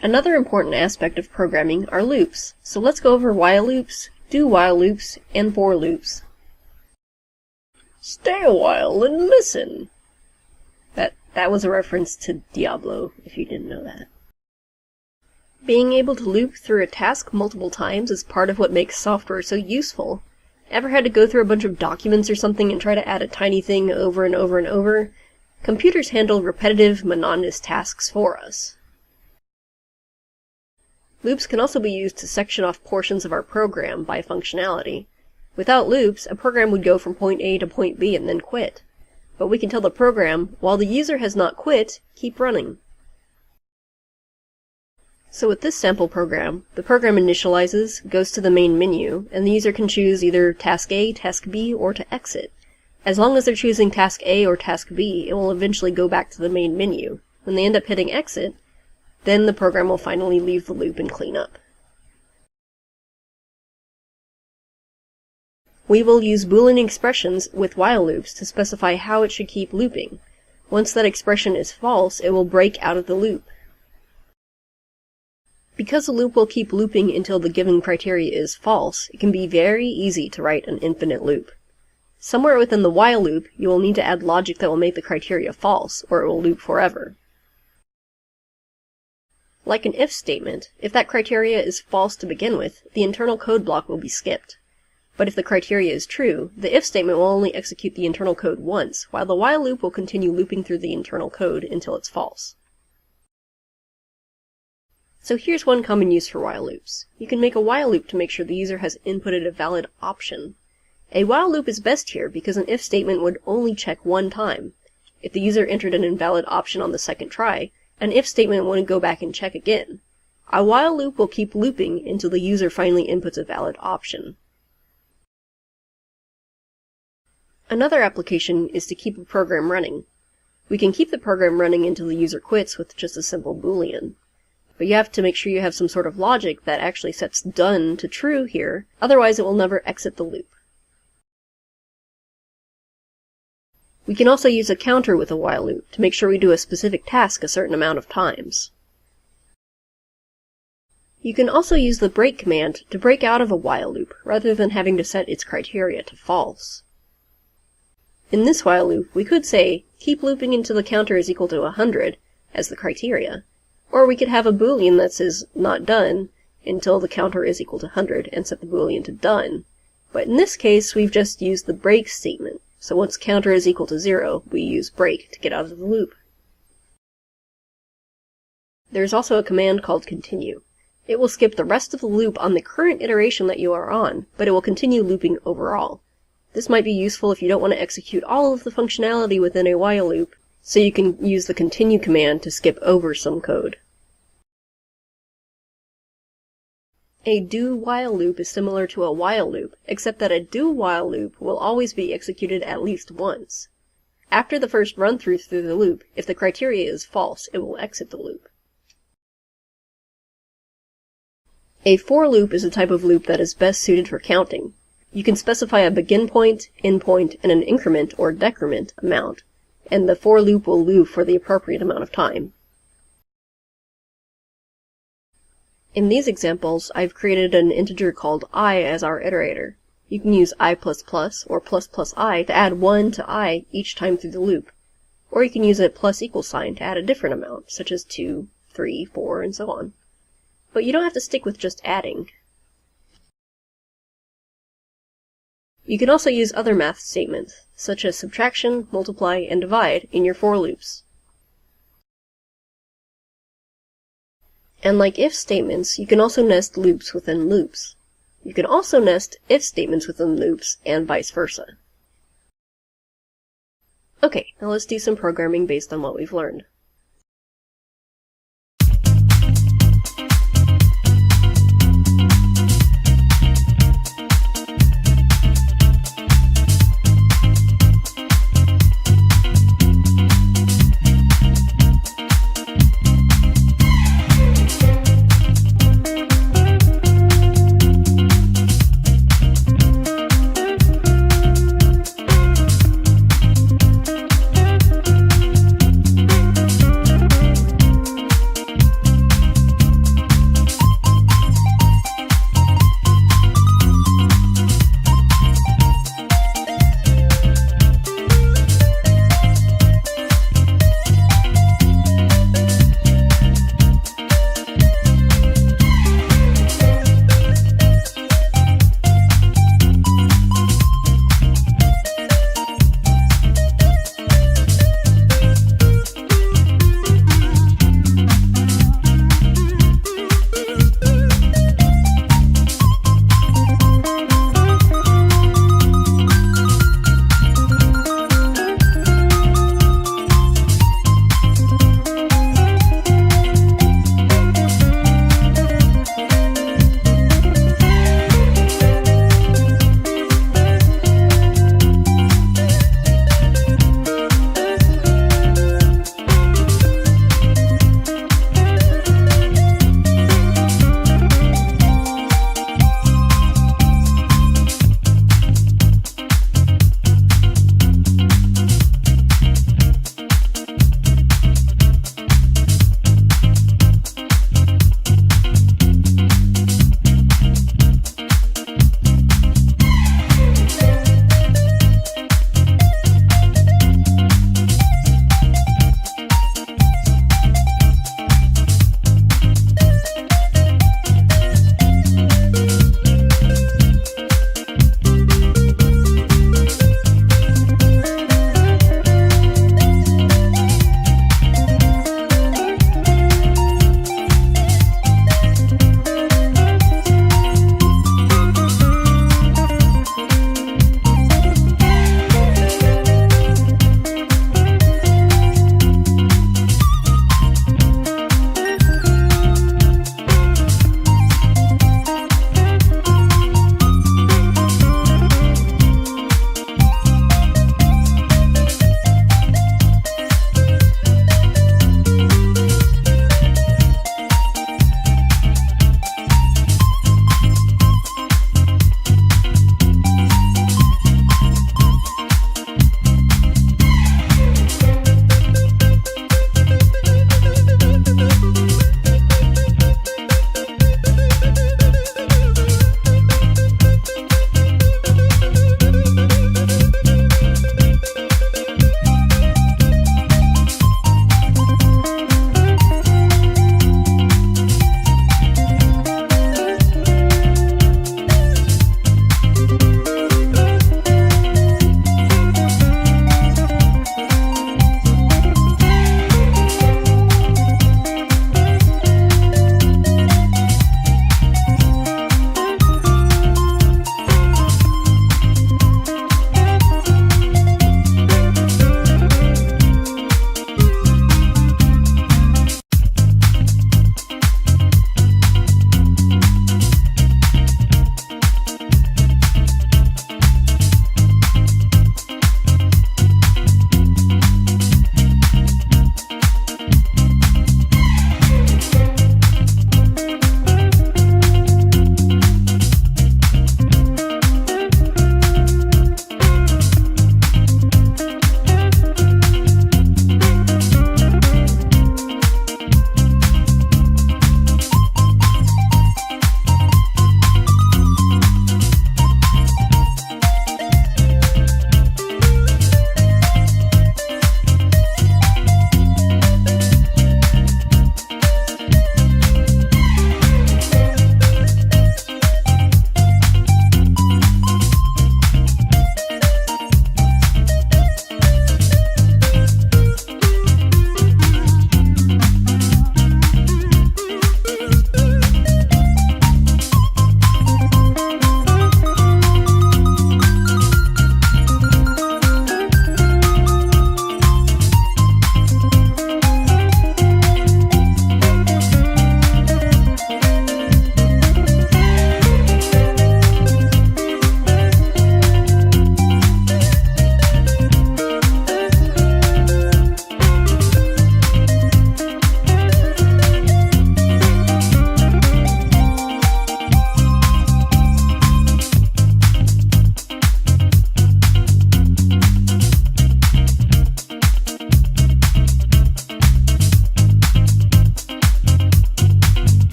Another important aspect of programming are loops, so let's go over while loops, do while loops, and for loops. Stay a while and listen. That was a reference to Diablo, if you didn't know that. Being able to loop through a task multiple times is part of what makes software so useful. Ever had to go through a bunch of documents or something and try to add a tiny thing over and over and over? Computers handle repetitive, monotonous tasks for us. Loops can also be used to section off portions of our program by functionality. Without loops, a program would go from point A to point B and then quit. But we can tell the program, while the user has not quit, keep running. So with this sample program, the program initializes, goes to the main menu, and the user can choose either task A, task B, or to exit. As long as they're choosing task A or task B, it will eventually go back to the main menu. When they end up hitting exit, then the program will finally leave the loop and clean up. We will use Boolean expressions with while loops to specify how it should keep looping. Once that expression is false, it will break out of the loop. Because a loop will keep looping until the given criteria is false, it can be very easy to write an infinite loop. Somewhere within the while loop, you will need to add logic that will make the criteria false, or it will loop forever. Like an if statement, if that criteria is false to begin with, the internal code block will be skipped. But if the criteria is true, the if statement will only execute the internal code once, while the while loop will continue looping through the internal code until it's false. So here's one common use for while loops. You can make a while loop to make sure the user has inputted a valid option. A while loop is best here because an if statement would only check one time. If the user entered an invalid option on the second try, an if statement wouldn't go back and check again. A while loop will keep looping until the user finally inputs a valid option. Another application is to keep a program running. We can keep the program running until the user quits with just a simple Boolean. But you have to make sure you have some sort of logic that actually sets done to true here, otherwise it will never exit the loop. We can also use a counter with a while loop to make sure we do a specific task a certain amount of times. You can also use the break command to break out of a while loop, rather than having to set its criteria to false. In this while loop, we could say, keep looping until the counter is equal to 100 as the criteria, or we could have a Boolean that says not done until the counter is equal to 100 and set the Boolean to done. But in this case, we've just used the break statement, so once counter is equal to 0, we use break to get out of the loop. There's also a command called continue. It will skip the rest of the loop on the current iteration that you are on, but it will continue looping overall. This might be useful if you don't want to execute all of the functionality within a while loop, so you can use the continue command to skip over some code. A do-while loop is similar to a while loop, except that a do-while loop will always be executed at least once. After the first run-through through the loop, if the criteria is false, it will exit the loop. A for loop is a type of loop that is best suited for counting. You can specify a begin point, end point, and an increment or decrement amount, and the for loop will loop for the appropriate amount of time. In these examples, I've created an integer called I as our iterator. You can use I++ or ++I to add 1 to I each time through the loop, or you can use a plus equal sign to add a different amount, such as 2, 3, 4, and so on. But you don't have to stick with just adding. You can also use other math statements, such as subtraction, multiply, and divide in your for loops. And like if statements, you can also nest loops within loops. You can also nest if statements within loops, and vice versa. Okay, now let's do some programming based on what we've learned.